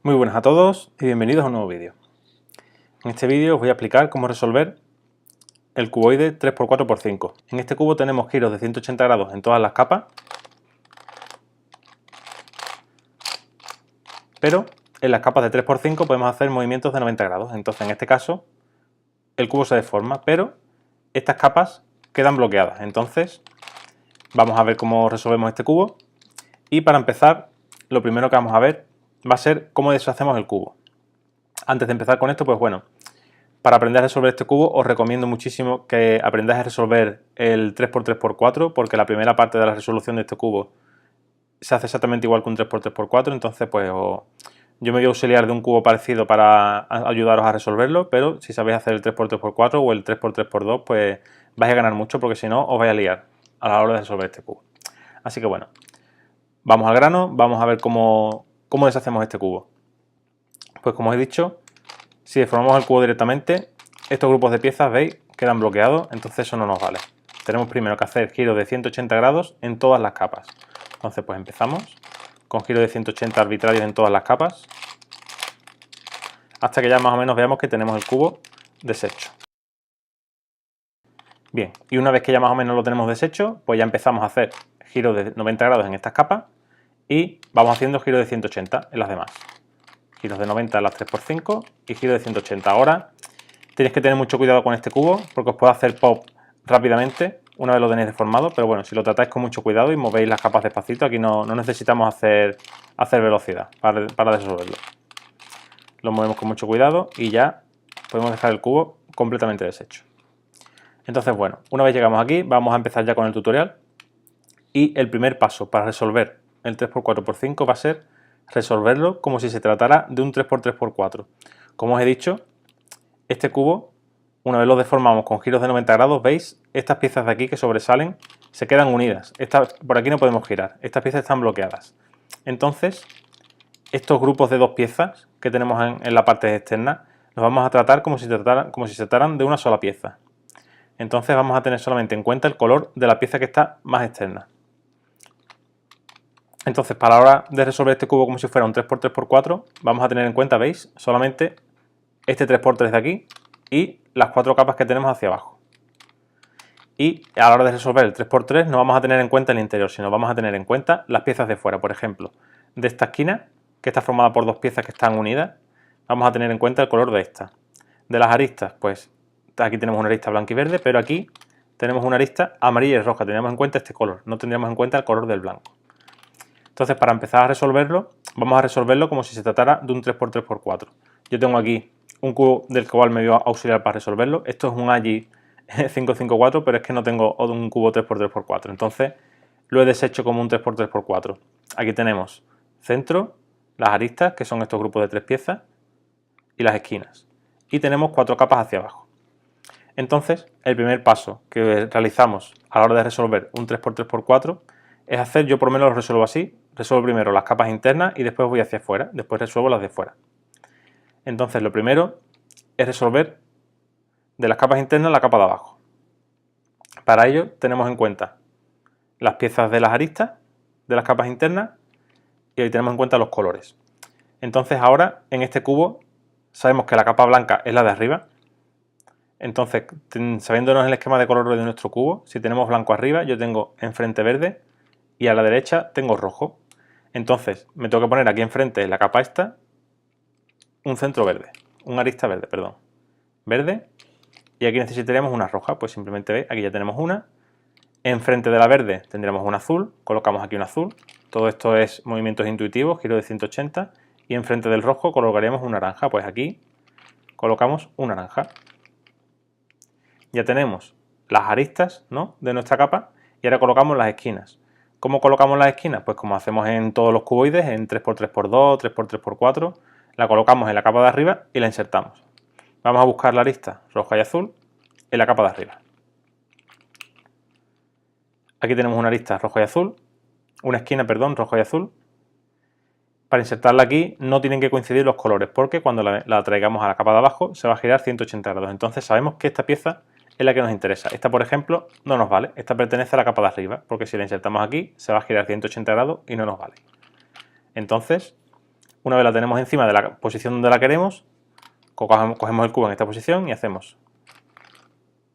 Muy buenas a todos y bienvenidos a un nuevo vídeo. En este vídeo os voy a explicar cómo resolver el cuboide 3×4×5. En este cubo tenemos giros de 180 grados en todas las capas, pero en las capas de 3×5 podemos hacer movimientos de 90 grados. Entonces en este caso el cubo se deforma, pero estas capas quedan bloqueadas. Entonces vamos a ver cómo resolvemos este cubo y para empezar lo primero que vamos a ver va a ser cómo deshacemos el cubo. Antes de empezar con esto, pues bueno, para aprender a resolver este cubo os recomiendo muchísimo que aprendáis a resolver el 3×3×4 porque la primera parte de la resolución de este cubo se hace exactamente igual que un 3×3×4, entonces pues yo me voy a auxiliar de un cubo parecido para ayudaros a resolverlo, pero si sabéis hacer el 3×3×4 o el 3×3×2 pues vais a ganar mucho porque si no os vais a liar a la hora de resolver este cubo. Así que bueno, vamos al grano, vamos a ver cómo deshacemos este cubo. Pues como os he dicho, si deformamos el cubo directamente, estos grupos de piezas, veis, quedan bloqueados, entonces eso no nos vale. Tenemos primero que hacer giros de 180 grados en todas las capas. Entonces pues empezamos con giros de 180 arbitrarios en todas las capas, hasta que ya más o menos veamos que tenemos el cubo deshecho. Bien, y una vez que ya más o menos lo tenemos deshecho, pues ya empezamos a hacer giros de 90 grados en estas capas y vamos haciendo giros de 180 en las demás. Giros de 90 en las 3×5 y giros de 180. Ahora tenéis que tener mucho cuidado con este cubo porque os puede hacer pop rápidamente una vez lo tenéis deformado, pero bueno, si lo tratáis con mucho cuidado y movéis las capas despacito, aquí no necesitamos hacer velocidad para resolverlo. Lo movemos con mucho cuidado y ya podemos dejar el cubo completamente deshecho. Entonces bueno, una vez llegamos aquí, vamos a empezar ya con el tutorial y el primer paso para resolver el 3×4×5 va a ser resolverlo como si se tratara de un 3×3×4. Como os he dicho, este cubo, una vez lo deformamos con giros de 90 grados, veis, estas piezas de aquí que sobresalen se quedan unidas. Por aquí no podemos girar, estas piezas están bloqueadas. Entonces, estos grupos de dos piezas que tenemos en la parte externa, los vamos a tratar como si se trataran de una sola pieza. Entonces vamos a tener solamente en cuenta el color de la pieza que está más externa. Entonces, para la hora de resolver este cubo como si fuera un 3×3×4, vamos a tener en cuenta, veis, solamente este 3×3 de aquí y las cuatro capas que tenemos hacia abajo. Y a la hora de resolver el 3×3 no vamos a tener en cuenta el interior, sino vamos a tener en cuenta las piezas de fuera. Por ejemplo, de esta esquina, que está formada por dos piezas que están unidas, vamos a tener en cuenta el color de esta. De las aristas, pues aquí tenemos una arista blanca y verde, pero aquí tenemos una arista amarilla y roja. Tendríamos en cuenta este color, no tendríamos en cuenta el color del blanco. Entonces, para empezar a resolverlo, vamos a resolverlo como si se tratara de un 3×3×4. Yo tengo aquí un cubo del cual me voy a auxiliar para resolverlo. Esto es un AGI 554, pero es que no tengo un cubo 3×3×4. Entonces, lo he deshecho como un 3×3×4. Aquí tenemos centro, las aristas, que son estos grupos de tres piezas, y las esquinas. Y tenemos cuatro capas hacia abajo. Entonces, el primer paso que realizamos a la hora de resolver un 3×3×4 es hacer, yo por lo menos lo resuelvo así, resuelvo primero las capas internas y después voy hacia afuera, después resuelvo las de fuera. Entonces lo primero es resolver de las capas internas la capa de abajo. Para ello tenemos en cuenta las piezas de las aristas de las capas internas y ahí tenemos en cuenta los colores. Entonces ahora en este cubo sabemos que la capa blanca es la de arriba. Entonces, sabiéndonos el esquema de color de nuestro cubo, si tenemos blanco arriba, yo tengo enfrente verde y a la derecha tengo rojo. Entonces me tengo que poner aquí enfrente en la capa esta un centro verde, una arista verde, perdón, verde, y aquí necesitaríamos una roja, pues simplemente veis, aquí ya tenemos una. Enfrente de la verde tendremos una azul, colocamos aquí un azul, todo esto es movimientos intuitivos, giro de 180, y enfrente del rojo colocaríamos un naranja, pues aquí colocamos un naranja. Ya tenemos las aristas, ¿no?, de nuestra capa y ahora colocamos las esquinas. ¿Cómo colocamos las esquinas? Pues como hacemos en todos los cuboides, en 3×3×2, 3×3×4, la colocamos en la capa de arriba y la insertamos. Vamos a buscar la arista roja y azul en la capa de arriba. Aquí tenemos una arista roja y azul, una esquina, perdón, roja y azul. Para insertarla aquí no tienen que coincidir los colores porque cuando la traigamos a la capa de abajo se va a girar 180 grados. Entonces sabemos que esta pieza es la que nos interesa. Esta, por ejemplo, no nos vale. Esta pertenece a la capa de arriba, porque si la insertamos aquí, se va a girar 180 grados y no nos vale. Entonces, Una vez la tenemos encima de la posición donde la queremos, cogemos el cubo en esta posición y hacemos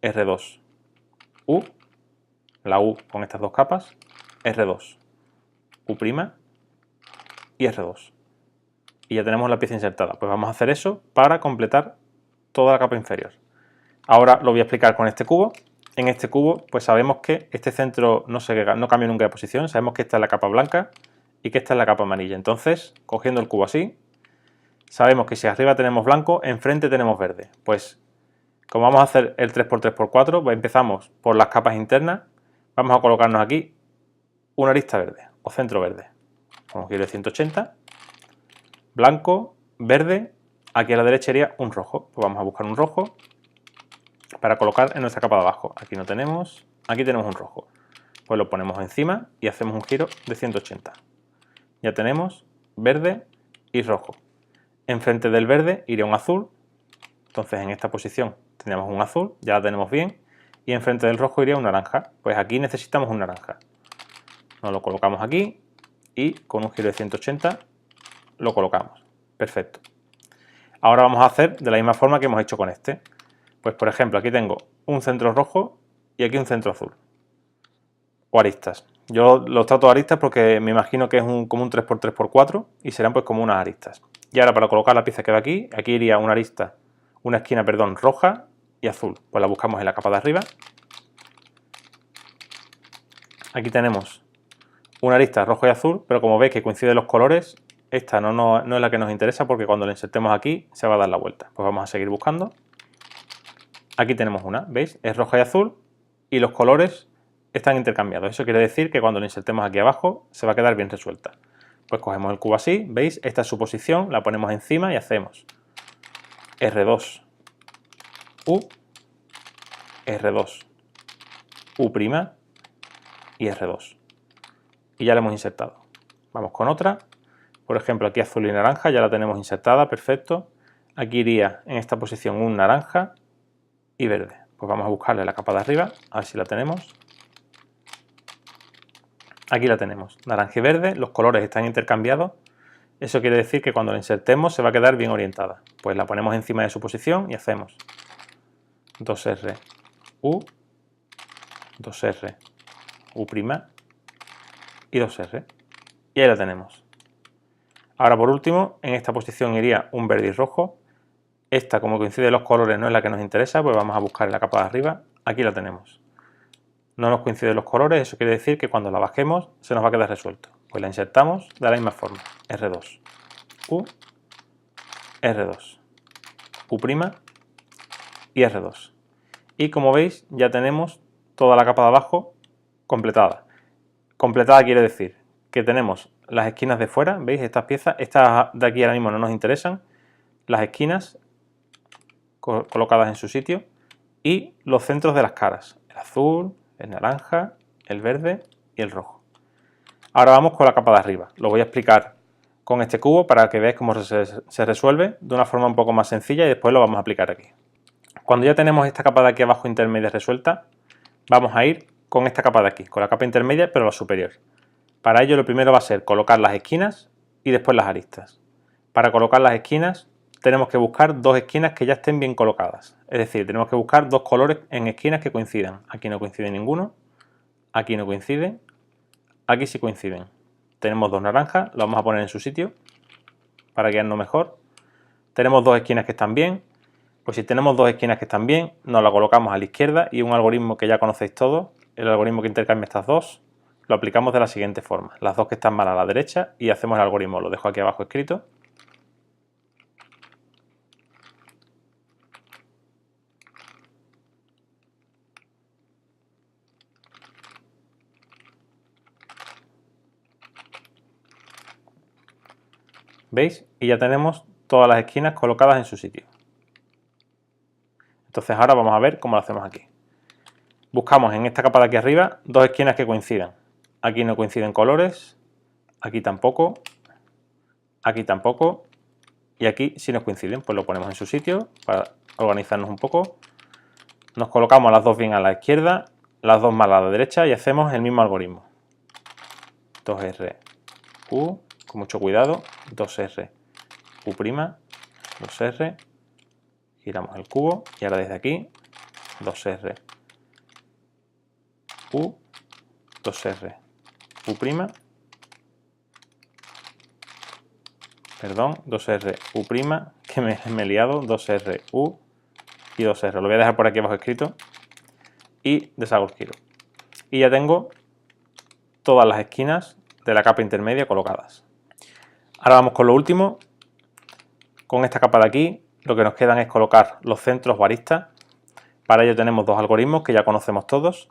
R2, U, la U con estas dos capas, R2, U' y R2. Y ya tenemos la pieza insertada. Pues vamos a hacer eso para completar toda la capa inferior. Ahora lo voy a explicar con este cubo. En este cubo pues sabemos que este centro no cambia nunca de posición. Sabemos que esta es la capa blanca y que esta es la capa amarilla. Entonces, cogiendo el cubo así, sabemos que si arriba tenemos blanco, enfrente tenemos verde. Pues como vamos a hacer el 3×3×4, pues empezamos por las capas internas. Vamos a colocarnos aquí una arista verde o centro verde. Con un giro de 180. Blanco, verde, aquí a la derecha iría un rojo. Pues vamos a buscar un rojo para colocar en nuestra capa de abajo. Aquí no tenemos, aquí tenemos un rojo. Pues lo ponemos encima y hacemos un giro de 180. Ya tenemos verde y rojo. Enfrente del verde iría un azul. Entonces en esta posición tenemos un azul, ya la tenemos bien. Y enfrente del rojo iría un naranja. Pues aquí necesitamos un naranja. Nos lo colocamos aquí y con un giro de 180 lo colocamos. Perfecto. Ahora vamos a hacer de la misma forma que hemos hecho con este. Pues por ejemplo, aquí tengo un centro rojo y aquí un centro azul. O aristas. Yo los trato de aristas porque me imagino que es como un 3×3×4 y serán pues como unas aristas. Y ahora para colocar la pieza que va aquí, aquí iría una arista, una esquina, perdón, roja y azul. Pues la buscamos en la capa de arriba. Aquí tenemos una arista rojo y azul, pero como veis que coinciden los colores, esta no es la que nos interesa porque cuando la insertemos aquí se va a dar la vuelta. Pues vamos a seguir buscando. Aquí tenemos una, ¿veis? Es roja y azul y los colores están intercambiados. Eso quiere decir que cuando la insertemos aquí abajo se va a quedar bien resuelta. Pues cogemos el cubo así, ¿veis? Esta es su posición, la ponemos encima y hacemos R2, U, R2, U' y R2. Y ya la hemos insertado. Vamos con otra. Por ejemplo, aquí azul y naranja, ya la tenemos insertada, perfecto. Aquí iría en esta posición un naranja y verde. Pues vamos a buscarle la capa de arriba, a ver si la tenemos. Aquí la tenemos, naranja y verde, los colores están intercambiados. Eso quiere decir que cuando la insertemos se va a quedar bien orientada. Pues la ponemos encima de su posición y hacemos 2R, U, 2R, U' y 2R. Y ahí la tenemos. Ahora por último, en esta posición iría un verde y rojo. Esta, como coinciden los colores, no es la que nos interesa, pues vamos a buscar en la capa de arriba. Aquí la tenemos. No nos coinciden los colores, eso quiere decir que cuando la bajemos se nos va a quedar resuelto. Pues la insertamos de la misma forma. R2, U, R2, U' y R2. Y como veis ya tenemos toda la capa de abajo completada. Completada quiere decir que tenemos las esquinas de fuera, ¿veis? Estas piezas, estas de aquí ahora mismo no nos interesan. Las esquinas colocadas en su sitio y los centros de las caras, el azul, el naranja, el verde y el rojo. Ahora vamos con la capa de arriba. Lo voy a explicar con este cubo para que veáis cómo se resuelve de una forma un poco más sencilla y después lo vamos a aplicar aquí. Cuando ya tenemos esta capa de aquí abajo intermedia resuelta, vamos a ir con esta capa de aquí, con la capa intermedia pero la superior. Para ello lo primero va a ser colocar las esquinas y después las aristas. Para colocar las esquinas tenemos que buscar dos esquinas que ya estén bien colocadas. Es decir, tenemos que buscar dos colores en esquinas que coincidan. Aquí no coincide ninguno, aquí no coincide, aquí sí coinciden. Tenemos dos naranjas, lo vamos a poner en su sitio para guiarnos mejor. Tenemos dos esquinas que están bien. Pues si tenemos dos esquinas que están bien, nos la colocamos a la izquierda y un algoritmo que ya conocéis todos, el algoritmo que intercambia estas dos, lo aplicamos de la siguiente forma. Las dos que están mal a la derecha y hacemos el algoritmo. Lo dejo aquí abajo escrito. ¿Veis? Y ya tenemos todas las esquinas colocadas en su sitio. Entonces ahora vamos a ver cómo lo hacemos aquí. Buscamos en esta capa de aquí arriba dos esquinas que coincidan. Aquí no coinciden colores, aquí tampoco y aquí sí nos coinciden. Pues lo ponemos en su sitio para organizarnos un poco. Nos colocamos las dos bien a la izquierda, las dos mal a la derecha y hacemos el mismo algoritmo. 2R, U, con mucho cuidado, 2R, U', 2R, giramos el cubo y ahora desde aquí, 2R, U, 2R, U', perdón, 2R, U', que me he liado, 2R, U y 2R. Lo voy a dejar por aquí abajo escrito y deshago el giro. Y ya tengo todas las esquinas de la capa intermedia colocadas. Ahora vamos con lo último. Con esta capa de aquí, lo que nos quedan es colocar los centros o aristas. Para ello tenemos dos algoritmos que ya conocemos todos.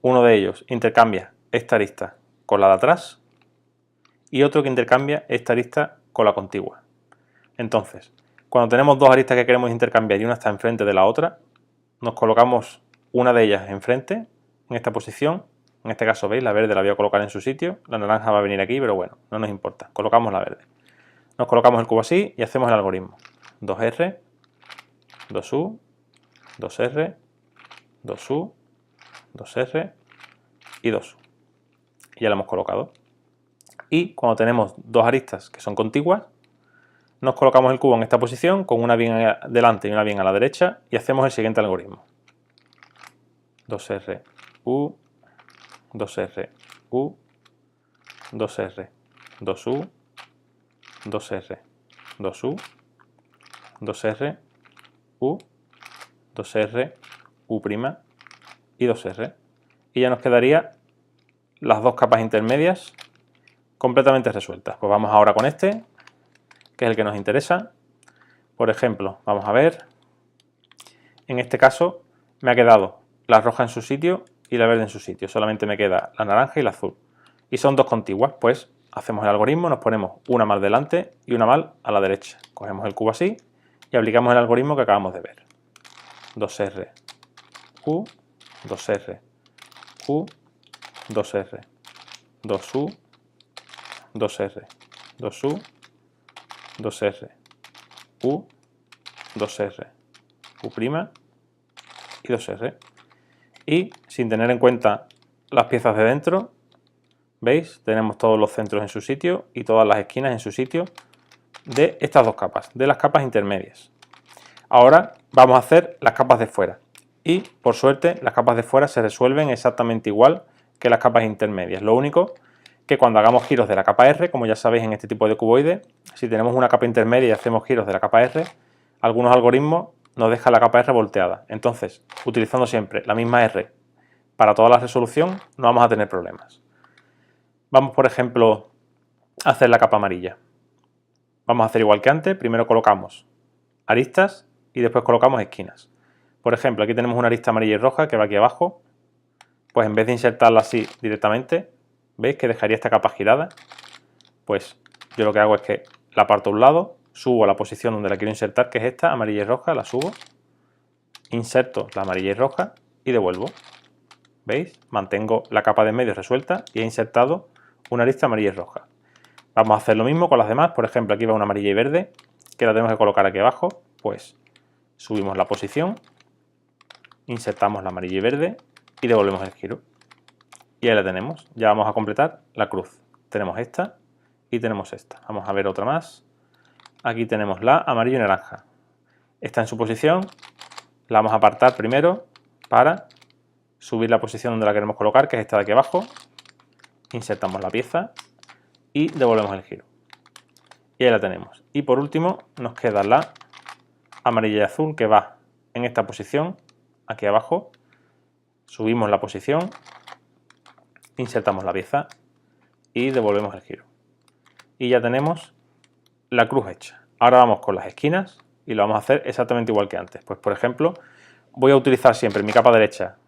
Uno de ellos intercambia esta arista con la de atrás y otro que intercambia esta arista con la contigua. Entonces, cuando tenemos dos aristas que queremos intercambiar y una está enfrente de la otra, nos colocamos una de ellas enfrente, en esta posición. En este caso, veis, la verde la voy a colocar en su sitio, la naranja va a venir aquí, pero bueno, no nos importa, colocamos la verde. Nos colocamos el cubo así y hacemos el algoritmo. 2R, 2U, 2R, 2U, 2R y 2U. Y ya lo hemos colocado. Y cuando tenemos dos aristas que son contiguas, nos colocamos el cubo en esta posición con una bien delante y una bien a la derecha y hacemos el siguiente algoritmo. 2R, U, 2R, U, 2R, 2U, 2R, 2U, 2R, U, 2R, U' y 2R. Y ya nos quedaría las dos capas intermedias completamente resueltas. Pues vamos ahora con este, que es el que nos interesa. Por ejemplo, vamos a ver. En este caso me ha quedado la roja en su sitio y la verde en su sitio. Solamente me queda la naranja y la azul. Y son dos contiguas, pues hacemos el algoritmo, nos ponemos una mal delante y una mal a la derecha. Cogemos el cubo así y aplicamos el algoritmo que acabamos de ver. 2R, U, 2R, U, 2R, 2U, 2R, 2U, 2R, U, 2R, U' y 2R. Y sin tener en cuenta las piezas de dentro, ¿veis? Tenemos todos los centros en su sitio y todas las esquinas en su sitio de estas dos capas, de las capas intermedias. Ahora vamos a hacer las capas de fuera. Y por suerte las capas de fuera se resuelven exactamente igual que las capas intermedias. Lo único que cuando hagamos giros de la capa R, como ya sabéis en este tipo de cuboide, si tenemos una capa intermedia y hacemos giros de la capa R, algunos algoritmos nos dejan la capa R volteada. Entonces, utilizando siempre la misma R para toda la resolución, no vamos a tener problemas. Vamos, por ejemplo, a hacer la capa amarilla. Vamos a hacer igual que antes. Primero colocamos aristas y después colocamos esquinas. Por ejemplo, aquí tenemos una arista amarilla y roja que va aquí abajo. Pues en vez de insertarla así directamente, ¿veis que dejaría esta capa girada? Pues yo lo que hago es que la parto a un lado, subo a la posición donde la quiero insertar, que es esta, amarilla y roja, la subo, inserto la amarilla y roja y devuelvo. ¿Veis? Mantengo la capa de en medio resuelta y he insertado una arista amarilla y roja. Vamos a hacer lo mismo con las demás. Por ejemplo, aquí va una amarilla y verde, que la tenemos que colocar aquí abajo. Pues subimos la posición, insertamos la amarilla y verde y devolvemos el giro. Y ahí la tenemos. Ya vamos a completar la cruz. Tenemos esta y tenemos esta. Vamos a ver otra más. Aquí tenemos la amarilla y naranja. Está en su posición. La vamos a apartar primero para subir la posición donde la queremos colocar, que es esta de aquí abajo. Insertamos la pieza y devolvemos el giro. Y ahí la tenemos. Y por último nos queda la amarilla y azul, que va en esta posición, aquí abajo. Subimos la posición, insertamos la pieza y devolvemos el giro. Y ya tenemos la cruz hecha. Ahora vamos con las esquinas y lo vamos a hacer exactamente igual que antes. Pues por ejemplo, voy a utilizar siempre mi capa derecha,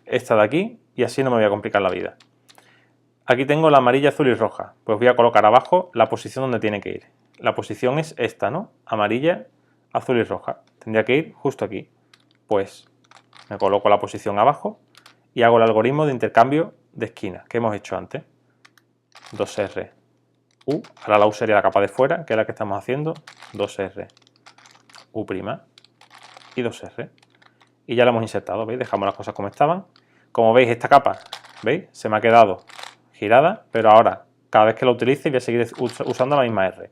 esta de aquí, y así no me voy a complicar la vida. Aquí tengo la amarilla, azul y roja. Pues voy a colocar abajo la posición donde tiene que ir. La posición es esta, ¿no? Amarilla, azul y roja. Tendría que ir justo aquí. Pues me coloco la posición abajo y hago el algoritmo de intercambio de esquinas que hemos hecho antes. 2R, U. Ahora la U sería la capa de fuera, que es la que estamos haciendo. 2R, U' y 2R. Y ya la hemos insertado, ¿veis? Dejamos las cosas como estaban. Como veis, esta capa, ¿veis? Se me ha quedado girada, pero ahora cada vez que lo utilice voy a seguir usando la misma R.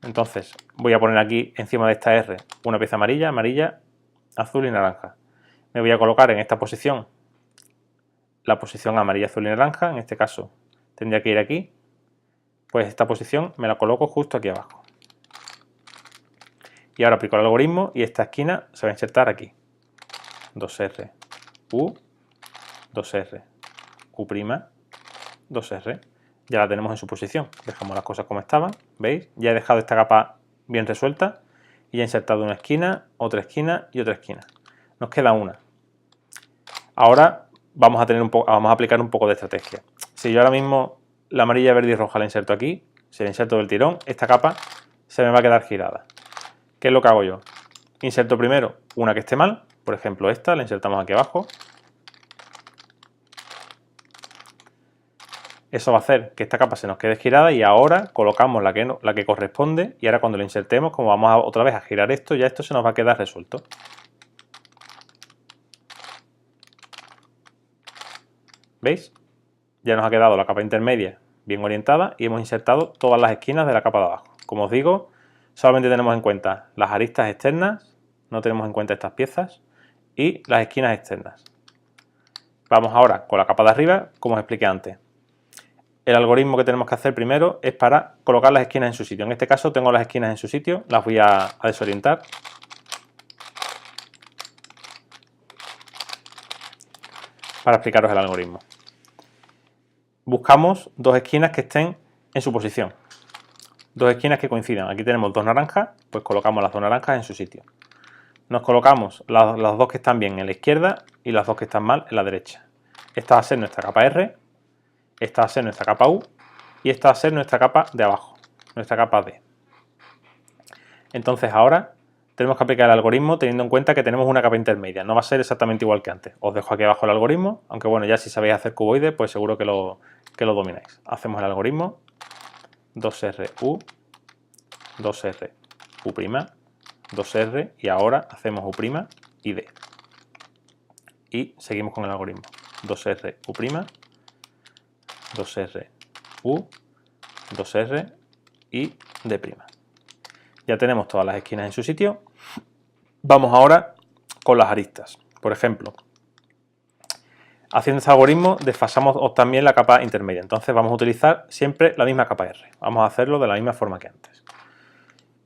Entonces voy a poner aquí encima de esta R una pieza amarilla, amarilla, azul y naranja. Me voy a colocar en esta posición la posición amarilla, azul y naranja. En este caso tendría que ir aquí. Pues esta posición me la coloco justo aquí abajo. Y ahora aplico el algoritmo y esta esquina se va a insertar aquí. 2R, U, 2R, U', 2R. Ya la tenemos en su posición. Dejamos las cosas como estaban. ¿Veis? Ya he dejado esta capa bien resuelta y he insertado una esquina y otra esquina. Nos queda una. Ahora vamos a aplicar un poco de estrategia. Si yo ahora mismo la amarilla, verde y roja la inserto aquí, si la inserto del tirón, esta capa se me va a quedar girada. ¿Qué es lo que hago yo? Inserto primero una que esté mal, por ejemplo esta, la insertamos aquí abajo. Eso va a hacer que esta capa se nos quede girada y ahora colocamos la que corresponde y ahora cuando lo insertemos, como vamos otra vez a girar esto, ya esto se nos va a quedar resuelto. ¿Veis? Ya nos ha quedado la capa intermedia bien orientada y hemos insertado todas las esquinas de la capa de abajo. Como os digo, solamente tenemos en cuenta las aristas externas, no tenemos en cuenta estas piezas y las esquinas externas. Vamos ahora con la capa de arriba, como os expliqué antes. El algoritmo que tenemos que hacer primero es para colocar las esquinas en su sitio. En este caso tengo las esquinas en su sitio, las voy a desorientar. Para explicaros el algoritmo. Buscamos dos esquinas que estén en su posición. Dos esquinas que coincidan. Aquí tenemos dos naranjas, pues colocamos las dos naranjas en su sitio. Nos colocamos las dos que están bien en la izquierda y las dos que están mal en la derecha. Esta va a ser nuestra capa R, esta va a ser nuestra capa U y esta va a ser nuestra capa de abajo, nuestra capa D. Entonces ahora tenemos que aplicar el algoritmo teniendo en cuenta que tenemos una capa intermedia. No va a ser exactamente igual que antes. Os dejo aquí abajo el algoritmo, aunque bueno, ya si sabéis hacer cuboides, pues seguro que lo domináis. Hacemos el algoritmo 2R, U, 2R, U', 2R y ahora hacemos U' y D. Y seguimos con el algoritmo 2R, U', 2R, U, 2R y D'. Ya tenemos todas las esquinas en su sitio. Vamos ahora con las aristas. Por ejemplo, haciendo este algoritmo desfasamos también la capa intermedia. Entonces vamos a utilizar siempre la misma capa R. Vamos a hacerlo de la misma forma que antes.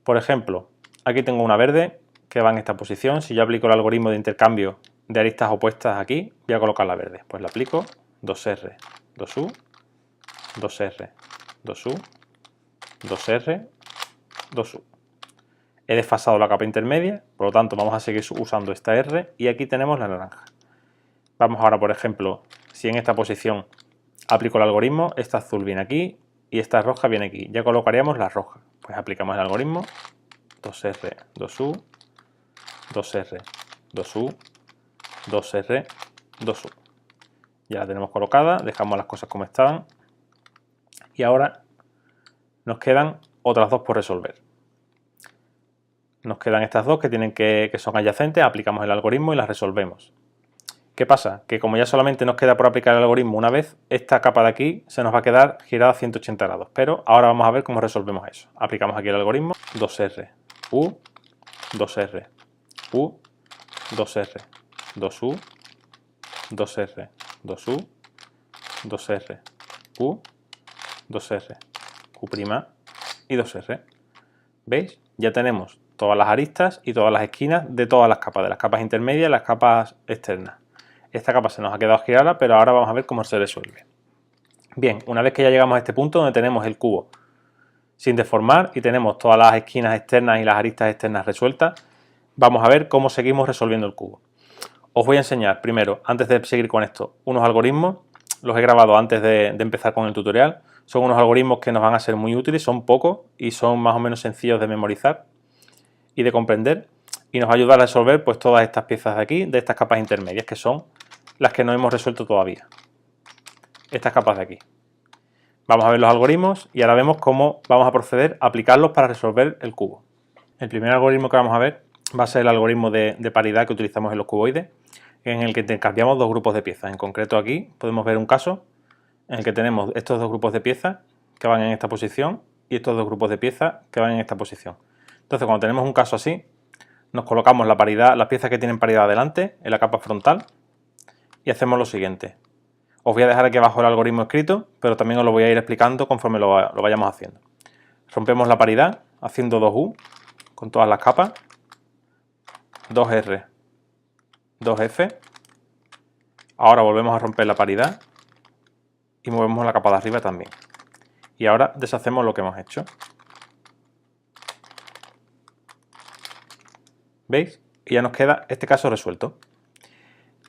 Por ejemplo, aquí tengo una verde que va en esta posición. Si yo aplico el algoritmo de intercambio de aristas opuestas aquí, voy a colocar la verde. Pues la aplico 2R, 2U, 2R, 2U, 2R, 2U. He desfasado la capa intermedia, por lo tanto vamos a seguir usando esta R y aquí tenemos la naranja. Vamos ahora, por ejemplo, si en esta posición aplico el algoritmo, esta azul viene aquí y esta roja viene aquí. Ya colocaríamos la roja. Pues aplicamos el algoritmo 2R, 2U, 2R, 2U, 2R, 2U. Ya la tenemos colocada, dejamos las cosas como estaban y ahora nos quedan otras dos por resolver. Nos quedan estas dos que son adyacentes, aplicamos el algoritmo y las resolvemos. ¿Qué pasa? Que como ya solamente nos queda por aplicar el algoritmo una vez, esta capa de aquí se nos va a quedar girada a 180 grados. Pero ahora vamos a ver cómo resolvemos eso. Aplicamos aquí el algoritmo 2R, U, 2R, U, 2R, 2U, 2R, 2U, 2R, U, 2R, U' y 2R. ¿Veis? Ya tenemos todas las aristas y todas las esquinas de todas las capas intermedias y las capas externas. Esta capa se nos ha quedado girada, pero ahora vamos a ver cómo se resuelve. Bien, una vez que ya llegamos a este punto donde tenemos el cubo sin deformar y tenemos todas las esquinas externas y las aristas externas resueltas, vamos a ver cómo seguimos resolviendo el cubo. Os voy a enseñar primero, antes de seguir con esto, unos algoritmos. Los he grabado antes de empezar con el tutorial. Son unos algoritmos que nos van a ser muy útiles, son pocos y son más o menos sencillos de memorizar y de comprender, y nos va a ayudar a resolver pues todas estas piezas de aquí, de estas capas intermedias, que son las que no hemos resuelto todavía. Estas capas de aquí. Vamos a ver los algoritmos y ahora vemos cómo vamos a proceder a aplicarlos para resolver el cubo. El primer algoritmo que vamos a ver va a ser el algoritmo de paridad que utilizamos en los cuboides, en el que intercambiamos dos grupos de piezas. En concreto aquí podemos ver un caso en el que tenemos estos dos grupos de piezas que van en esta posición y estos dos grupos de piezas que van en esta posición. Entonces, cuando tenemos un caso así, nos colocamos la paridad, las piezas que tienen paridad adelante en la capa frontal y hacemos lo siguiente. Os voy a dejar aquí abajo el algoritmo escrito, pero también os lo voy a ir explicando conforme lo vayamos haciendo. Rompemos la paridad haciendo 2U con todas las capas, 2R, 2F. Ahora volvemos a romper la paridad y movemos la capa de arriba también. Y ahora deshacemos lo que hemos hecho. ¿Veis? Y ya nos queda este caso resuelto.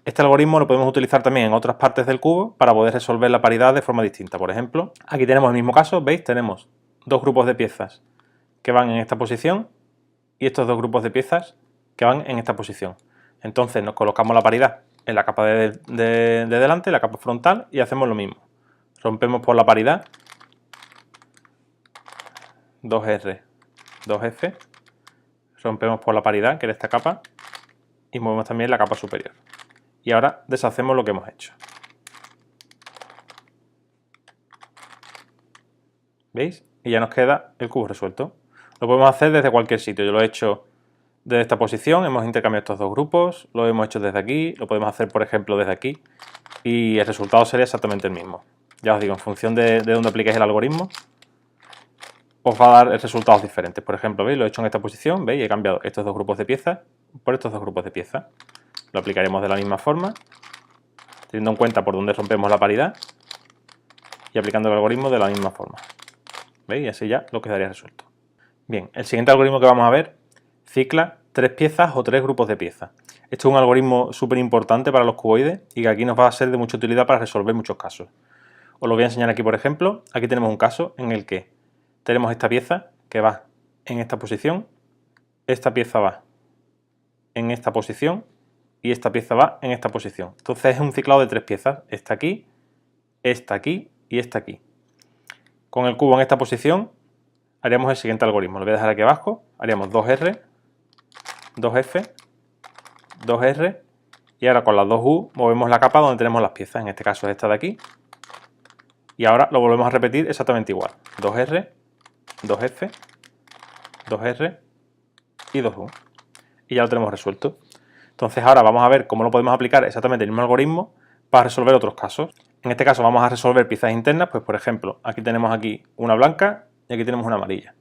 Este algoritmo lo podemos utilizar también en otras partes del cubo para poder resolver la paridad de forma distinta. Por ejemplo, aquí tenemos el mismo caso, ¿veis? Tenemos dos grupos de piezas que van en esta posición y estos dos grupos de piezas que van en esta posición. Entonces nos colocamos la paridad en la capa de delante, la capa frontal, y hacemos lo mismo. Rompemos por la paridad 2R, 2F, rompemos por la paridad, que era esta capa, y movemos también la capa superior. Y ahora deshacemos lo que hemos hecho. ¿Veis? Y ya nos queda el cubo resuelto. Lo podemos hacer desde cualquier sitio. Yo lo he hecho desde esta posición, hemos intercambiado estos dos grupos, lo hemos hecho desde aquí, lo podemos hacer, por ejemplo, desde aquí, y el resultado sería exactamente el mismo. Ya os digo, en función de dónde apliquéis el algoritmo, os va a dar resultados diferentes. Por ejemplo, ¿veis? Lo he hecho en esta posición, ¿veis? He cambiado estos dos grupos de piezas por estos dos grupos de piezas. Lo aplicaremos de la misma forma, teniendo en cuenta por dónde rompemos la paridad y aplicando el algoritmo de la misma forma. ¿Veis? Y así ya lo quedaría resuelto. Bien, el siguiente algoritmo que vamos a ver cicla tres piezas o tres grupos de piezas. Esto es un algoritmo súper importante para los cuboides y que aquí nos va a ser de mucha utilidad para resolver muchos casos. Os lo voy a enseñar aquí, por ejemplo. Aquí tenemos un caso en el que tenemos esta pieza que va en esta posición, esta pieza va en esta posición y esta pieza va en esta posición. Entonces es un ciclado de tres piezas, esta aquí y esta aquí. Con el cubo en esta posición haríamos el siguiente algoritmo. Lo voy a dejar aquí abajo. Haríamos 2R, 2F, 2R y ahora con las 2U movemos la capa donde tenemos las piezas. En este caso es esta de aquí. Y ahora lo volvemos a repetir exactamente igual. 2R, 2F, 2R y 2U. Y ya lo tenemos resuelto. Entonces ahora vamos a ver cómo lo podemos aplicar exactamente el mismo algoritmo para resolver otros casos. En este caso vamos a resolver piezas internas, pues por ejemplo, aquí tenemos una blanca y aquí tenemos una amarilla.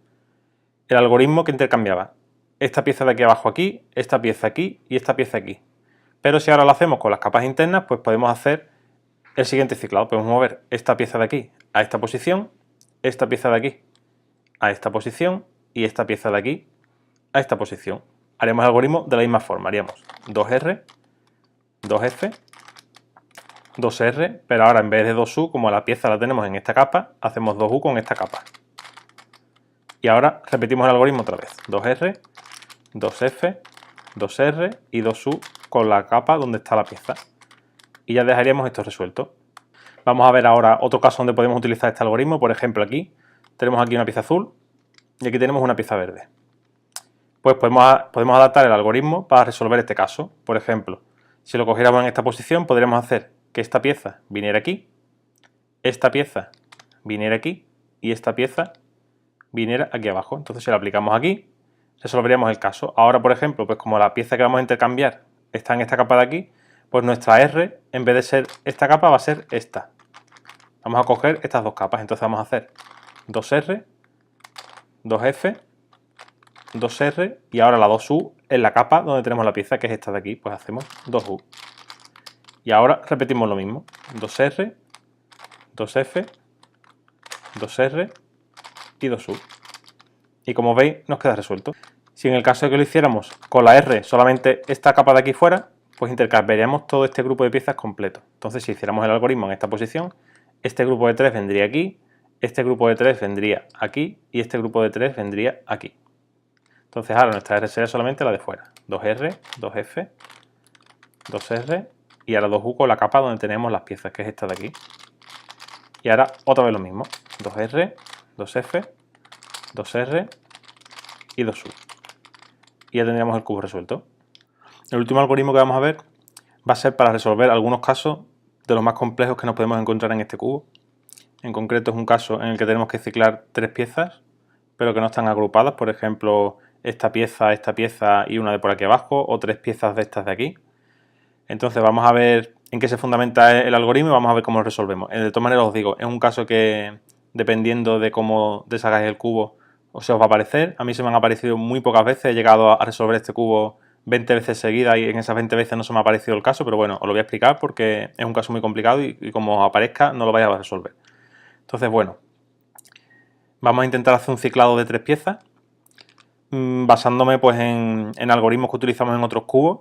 El algoritmo que intercambiaba esta pieza de aquí abajo aquí, esta pieza aquí y esta pieza aquí. Pero si ahora lo hacemos con las capas internas, pues podemos hacer el siguiente ciclado. Podemos mover esta pieza de aquí a esta posición, esta pieza de aquí a esta posición y esta pieza de aquí a esta posición. Haremos el algoritmo de la misma forma. Haríamos 2R, 2F, 2R, pero ahora en vez de 2U, como la pieza la tenemos en esta capa, hacemos 2U con esta capa. Y ahora repetimos el algoritmo otra vez. 2R, 2F, 2R y 2U con la capa donde está la pieza. Y ya dejaríamos esto resuelto. Vamos a ver ahora otro caso donde podemos utilizar este algoritmo. Por ejemplo, aquí tenemos aquí una pieza azul y aquí tenemos una pieza verde. Pues podemos adaptar el algoritmo para resolver este caso. Por ejemplo, si lo cogiéramos en esta posición, podríamos hacer que esta pieza viniera aquí, esta pieza viniera aquí y esta pieza viniera aquí abajo. Entonces, si lo aplicamos aquí, resolveríamos el caso. Ahora, por ejemplo, pues como la pieza que vamos a intercambiar está en esta capa de aquí, pues nuestra R, en vez de ser esta capa, va a ser esta. Vamos a coger estas dos capas. Entonces vamos a hacer 2R, 2F, 2R y ahora la 2U en la capa donde tenemos la pieza, que es esta de aquí, pues hacemos 2U. Y ahora repetimos lo mismo. 2R, 2F, 2R y 2U. Y como veis, nos queda resuelto. Si en el caso de que lo hiciéramos con la R solamente esta capa de aquí fuera, pues intercambiaríamos todo este grupo de piezas completo. Entonces, si hiciéramos el algoritmo en esta posición, este grupo de 3 vendría aquí, este grupo de 3 vendría aquí y este grupo de 3 vendría aquí. Entonces ahora nuestra R sería solamente la de fuera. 2R, 2F, 2R y ahora 2U con la capa donde tenemos las piezas, que es esta de aquí. Y ahora otra vez lo mismo. 2R, 2F, 2R y 2U. Y ya tendríamos el cubo resuelto. El último algoritmo que vamos a ver va a ser para resolver algunos casos de los más complejos que nos podemos encontrar en este cubo. En concreto es un caso en el que tenemos que ciclar 3 piezas, pero que no están agrupadas. Por ejemplo, esta pieza y una de por aquí abajo, o 3 piezas de estas de aquí. Entonces vamos a ver en qué se fundamenta el algoritmo y vamos a ver cómo lo resolvemos. De todas maneras os digo, es un caso que dependiendo de cómo deshagáis el cubo se os va a aparecer. A mí se me han aparecido muy pocas veces, he llegado a resolver este cubo 20 veces seguidas y en esas 20 veces no se me ha aparecido el caso, pero bueno, os lo voy a explicar porque es un caso muy complicado y como os aparezca no lo vais a resolver. Entonces bueno, vamos a intentar hacer un ciclado de 3 piezas basándome pues en algoritmos que utilizamos en otros cubos.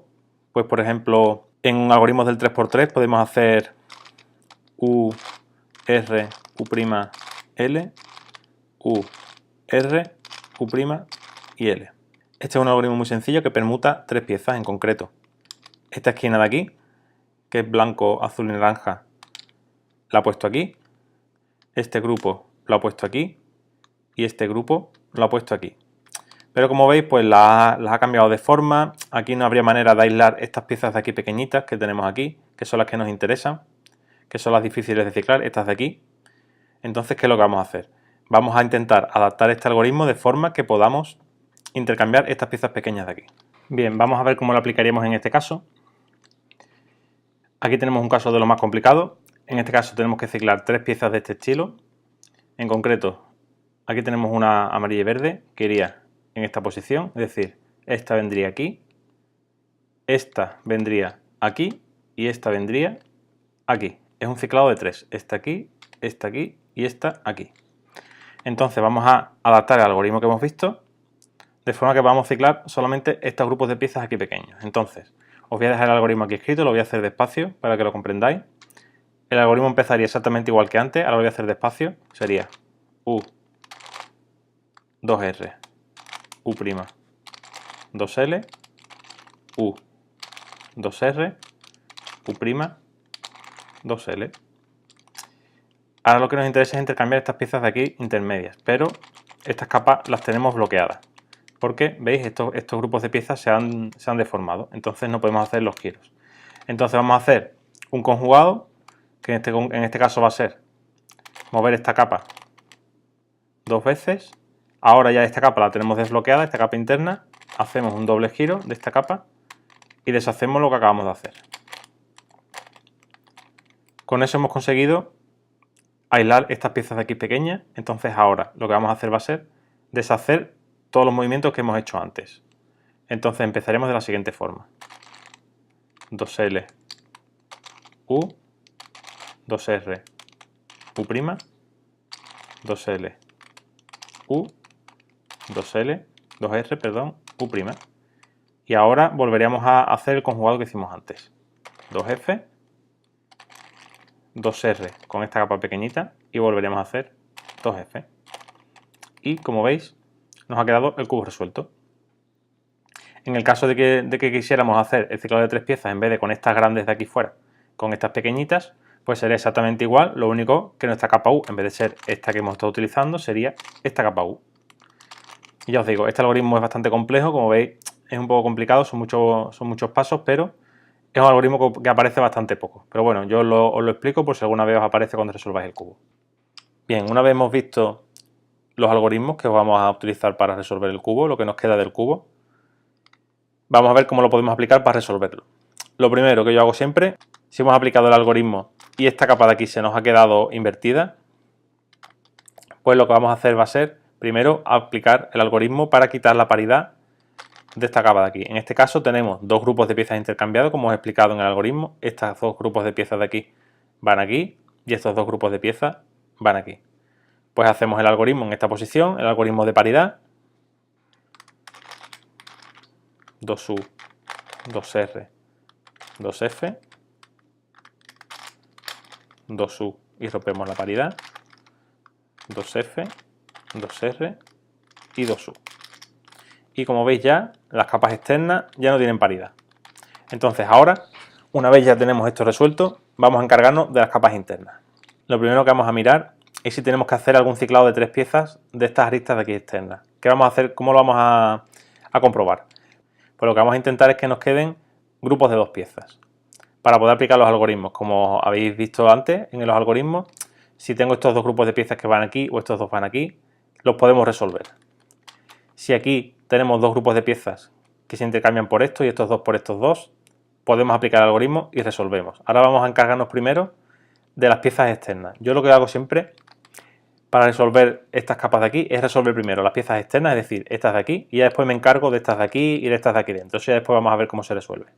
Pues por ejemplo, en un algoritmo del 3×3 podemos hacer U, R, U', L, U, R, U' y L. Este es un algoritmo muy sencillo que permuta 3 piezas en concreto. Esta esquina de aquí, que es blanco, azul y naranja, la he puesto aquí. Este grupo lo ha puesto aquí. Y este grupo lo ha puesto aquí. Pero como veis, pues las ha cambiado de forma. Aquí no habría manera de aislar estas piezas de aquí pequeñitas que tenemos aquí, que son las que nos interesan, que son las difíciles de ciclar, estas de aquí. Entonces, ¿qué es lo que vamos a hacer? Vamos a intentar adaptar este algoritmo de forma que podamos intercambiar estas piezas pequeñas de aquí. Bien, vamos a ver cómo lo aplicaríamos en este caso. Aquí tenemos un caso de lo más complicado. En este caso tenemos que ciclar 3 piezas de este estilo. En concreto, aquí tenemos una amarilla y verde que iría en esta posición, es decir, esta vendría aquí, esta vendría aquí y esta vendría aquí. Es un ciclado de 3, esta aquí y esta aquí. Entonces vamos a adaptar el algoritmo que hemos visto de forma que vamos a ciclar solamente estos grupos de piezas aquí pequeños. Entonces, os voy a dejar el algoritmo aquí escrito, lo voy a hacer despacio para que lo comprendáis. El algoritmo empezaría exactamente igual que antes, ahora lo voy a hacer despacio, sería U, 2R, U', 2L, U, 2R, U', 2L. Ahora lo que nos interesa es intercambiar estas piezas de aquí intermedias, pero estas capas las tenemos bloqueadas. Porque, veis, estos grupos de piezas se han deformado, entonces no podemos hacer los giros. Entonces vamos a hacer un conjugado, que en este caso va a ser mover esta capa 2 veces. Ahora ya esta capa la tenemos desbloqueada, esta capa interna, hacemos un doble giro de esta capa y deshacemos lo que acabamos de hacer. Con eso hemos conseguido aislar estas piezas de aquí pequeñas, entonces ahora lo que vamos a hacer va a ser deshacer todos los movimientos que hemos hecho antes. Entonces empezaremos de la siguiente forma. 2L, U, 2R, U', 2L, U, 2L, 2R, perdón, U'. Y ahora volveríamos a hacer el conjugado que hicimos antes. 2F, 2R con esta capa pequeñita y volveremos a hacer 2F. Y como veis, nos ha quedado el cubo resuelto. En el caso de que quisiéramos hacer el ciclado de 3 piezas en vez de con estas grandes de aquí fuera, con estas pequeñitas, pues sería exactamente igual, lo único que nuestra capa U, en vez de ser esta que hemos estado utilizando, sería esta capa U. Y ya os digo, este algoritmo es bastante complejo, como veis es un poco complicado, son muchos pasos, pero es un algoritmo que aparece bastante poco. Pero bueno, yo os lo explico por si alguna vez os aparece cuando resolváis el cubo. Bien, una vez hemos visto los algoritmos que vamos a utilizar para resolver el cubo, lo que nos queda del cubo, vamos a ver cómo lo podemos aplicar para resolverlo. Lo primero que yo hago siempre, si hemos aplicado el algoritmo y esta capa de aquí se nos ha quedado invertida, pues lo que vamos a hacer va a ser primero aplicar el algoritmo para quitar la paridad de esta capa de aquí. En este caso tenemos dos grupos de piezas intercambiados, como os he explicado en el algoritmo. Estos dos grupos de piezas de aquí van aquí y estos dos grupos de piezas van aquí. Pues hacemos el algoritmo en esta posición, el algoritmo de paridad. 2U, 2R, 2F, 2U y rompemos la paridad, 2F, 2R y 2U. Y como veis ya, las capas externas ya no tienen paridad. Entonces ahora, una vez ya tenemos esto resuelto, vamos a encargarnos de las capas internas. Lo primero que vamos a mirar es si tenemos que hacer algún ciclado de 3 piezas de estas aristas de aquí externas. ¿Qué vamos a hacer? ¿Cómo lo vamos a comprobar? Pues lo que vamos a intentar es que nos queden grupos de 2 piezas. Para poder aplicar los algoritmos, como habéis visto antes en los algoritmos, si tengo estos dos grupos de piezas que van aquí o estos dos van aquí, los podemos resolver. Si aquí tenemos dos grupos de piezas que se intercambian por esto y estos dos por estos dos, podemos aplicar el algoritmo y resolvemos. Ahora vamos a encargarnos primero de las piezas externas. Yo lo que hago siempre para resolver estas capas de aquí es resolver primero las piezas externas, es decir, estas de aquí, y ya después me encargo de estas de aquí y de estas de aquí dentro. Entonces ya después vamos a ver cómo se resuelve.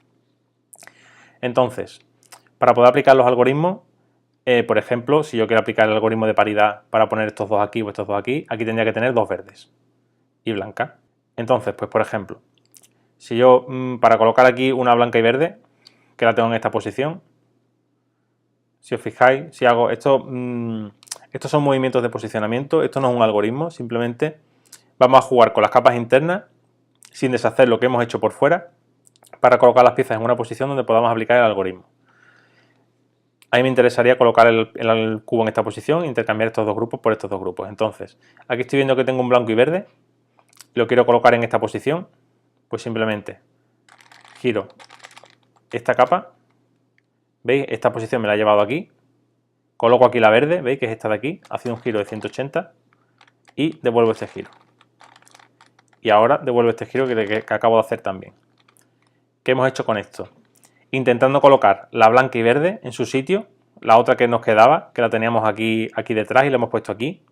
Entonces, para poder aplicar los algoritmos, por ejemplo, si yo quiero aplicar el algoritmo de paridad para poner estos dos aquí o estos dos aquí tendría que tener dos verdes y blanca. Entonces, pues por ejemplo, si yo para colocar aquí una blanca y verde, que la tengo en esta posición, si os fijáis, si hago esto, estos son movimientos de posicionamiento, esto no es un algoritmo, simplemente vamos a jugar con las capas internas sin deshacer lo que hemos hecho por fuera para colocar las piezas en una posición donde podamos aplicar el algoritmo. A mí me interesaría colocar el cubo en esta posición e intercambiar estos dos grupos por estos dos grupos. Entonces, aquí estoy viendo que tengo un blanco y verde, lo quiero colocar en esta posición, pues simplemente giro esta capa, ¿veis? Esta posición me la ha llevado aquí, coloco aquí la verde, ¿veis? Que es esta de aquí, haciendo un giro de 180 y devuelvo este giro. Y ahora devuelvo este giro que acabo de hacer también. ¿Qué hemos hecho con esto? Intentando colocar la blanca y verde en su sitio, la otra que nos quedaba, que la teníamos aquí detrás y la hemos puesto aquí.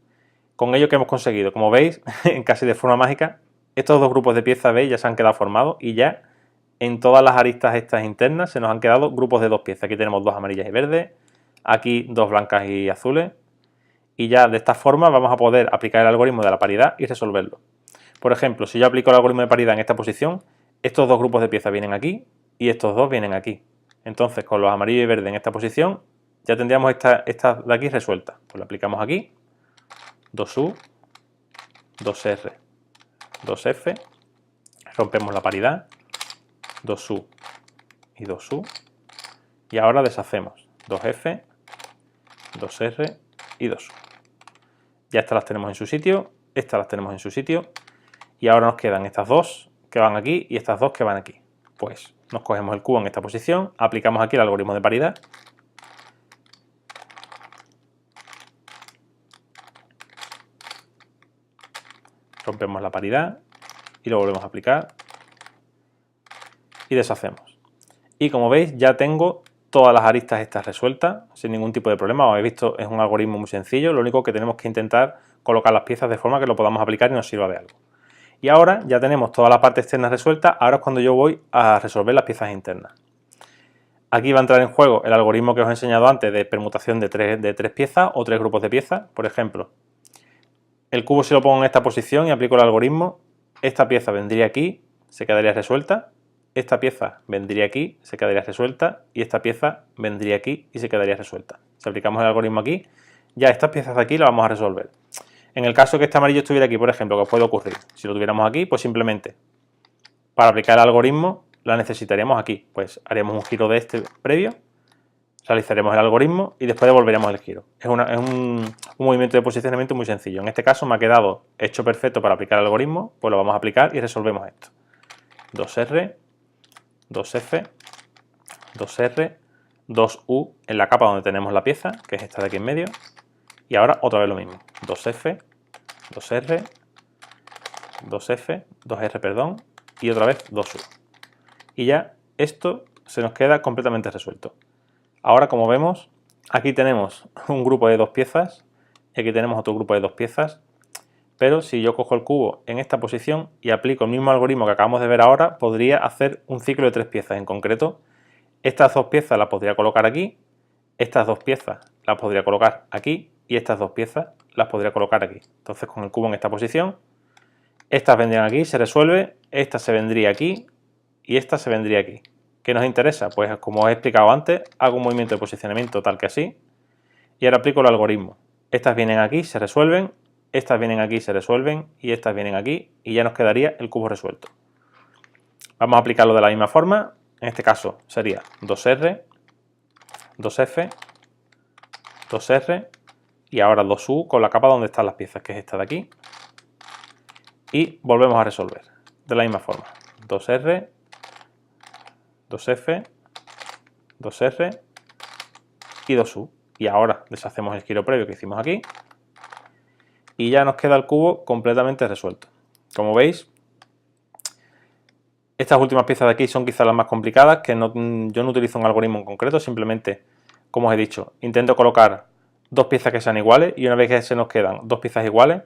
Con ello que hemos conseguido, como veis, casi de forma mágica, estos dos grupos de piezas, ¿veis? Ya se han quedado formados y ya en todas las aristas estas internas se nos han quedado grupos de dos piezas. Aquí tenemos dos amarillas y verdes, aquí dos blancas y azules, y ya de esta forma vamos a poder aplicar el algoritmo de la paridad y resolverlo. Por ejemplo, si yo aplico el algoritmo de paridad en esta posición, estos dos grupos de piezas vienen aquí y estos dos vienen aquí. Entonces, con los amarillos y verdes en esta posición, ya tendríamos esta de aquí resuelta. Pues la aplicamos aquí, 2U, 2R, 2F, rompemos la paridad, 2U y 2U, y ahora deshacemos 2F, 2R y 2U. Ya estas las tenemos en su sitio, estas las tenemos en su sitio, y ahora nos quedan estas dos que van aquí y estas dos que van aquí. Pues nos cogemos el cubo en esta posición, aplicamos aquí el algoritmo de paridad, rompemos la paridad y lo volvemos a aplicar y deshacemos. Y como veis ya tengo todas las aristas estas resueltas sin ningún tipo de problema. Como habéis visto, es un algoritmo muy sencillo, lo único que tenemos que intentar colocar las piezas de forma que lo podamos aplicar y nos sirva de algo. Y ahora ya tenemos toda la parte externa resuelta, ahora es cuando yo voy a resolver las piezas internas. Aquí va a entrar en juego el algoritmo que os he enseñado antes de permutación de tres piezas o tres grupos de piezas. Por ejemplo, el cubo si lo pongo en esta posición y aplico el algoritmo, esta pieza vendría aquí, se quedaría resuelta, esta pieza vendría aquí, se quedaría resuelta y esta pieza vendría aquí y se quedaría resuelta. Si aplicamos el algoritmo aquí, ya estas piezas de aquí las vamos a resolver. En el caso que este amarillo estuviera aquí, por ejemplo, ¿qué puede ocurrir? Si lo tuviéramos aquí, pues simplemente para aplicar el algoritmo la necesitaríamos aquí. Pues haríamos un giro de este previo, realizaremos el algoritmo y después devolveremos el giro. Es un movimiento de posicionamiento muy sencillo. En este caso me ha quedado hecho perfecto para aplicar el algoritmo, pues lo vamos a aplicar y resolvemos esto. 2R, 2F, 2R, 2U en la capa donde tenemos la pieza, que es esta de aquí en medio. Y ahora otra vez lo mismo, 2F, 2R, 2F, 2R, perdón, y otra vez 2U. Y ya esto se nos queda completamente resuelto. Ahora, como vemos, aquí tenemos un grupo de dos piezas y aquí tenemos otro grupo de dos piezas, pero si yo cojo el cubo en esta posición y aplico el mismo algoritmo que acabamos de ver ahora, podría hacer un ciclo de tres piezas. En concreto, estas dos piezas las podría colocar aquí, estas dos piezas las podría colocar aquí y estas dos piezas las podría colocar aquí. Entonces, con el cubo en esta posición, estas vendrían aquí, se resuelve, esta se vendría aquí y esta se vendría aquí. ¿Qué nos interesa? Pues como os he explicado antes, hago un movimiento de posicionamiento tal que así y ahora aplico el algoritmo. Estas vienen aquí, se resuelven, estas vienen aquí, se resuelven y estas vienen aquí y ya nos quedaría el cubo resuelto. Vamos a aplicarlo de la misma forma, en este caso sería 2R, 2F, 2R y ahora 2U con la capa donde están las piezas, que es esta de aquí. Y volvemos a resolver de la misma forma. 2R, 2F, 2R y 2U. y ahora deshacemos el giro previo que hicimos aquí y ya nos queda el cubo completamente resuelto. Como veis, estas últimas piezas de aquí son quizás las más complicadas, que yo no utilizo un algoritmo en concreto, simplemente, como os he dicho, intento colocar dos piezas que sean iguales y una vez que se nos quedan dos piezas iguales,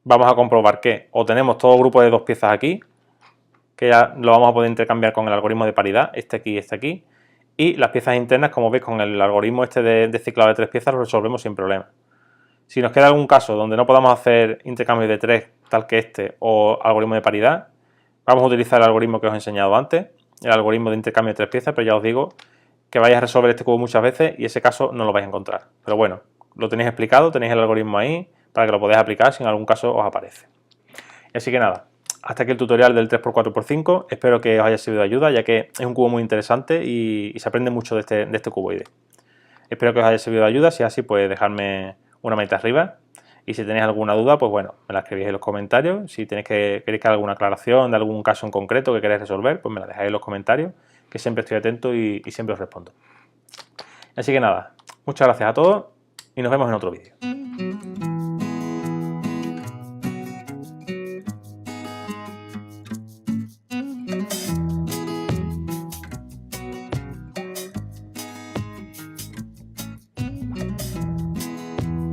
vamos a comprobar que o tenemos todo grupo de dos piezas aquí, que ya lo vamos a poder intercambiar con el algoritmo de paridad, este aquí, y las piezas internas, como veis, con el algoritmo este de ciclado de tres piezas lo resolvemos sin problema. Si nos queda algún caso donde no podamos hacer intercambio de tres, tal que este, o algoritmo de paridad, vamos a utilizar el algoritmo que os he enseñado antes, el algoritmo de intercambio de tres piezas, pero ya os digo que vais a resolver este cubo muchas veces y ese caso no lo vais a encontrar. Pero bueno, lo tenéis explicado, tenéis el algoritmo ahí para que lo podáis aplicar si en algún caso os aparece. Así que nada, hasta aquí el tutorial del 3×4×5, espero que os haya sido de ayuda, ya que es un cubo muy interesante y se aprende mucho de este cuboide. Espero que os haya servido de ayuda, si es así, pues dejadme una manita arriba. Y si tenéis alguna duda, pues bueno, me la escribís en los comentarios. Si queréis que haga alguna aclaración de algún caso en concreto que queréis resolver, pues me la dejáis en los comentarios, que siempre estoy atento y siempre os respondo. Así que nada, muchas gracias a todos y nos vemos en otro vídeo.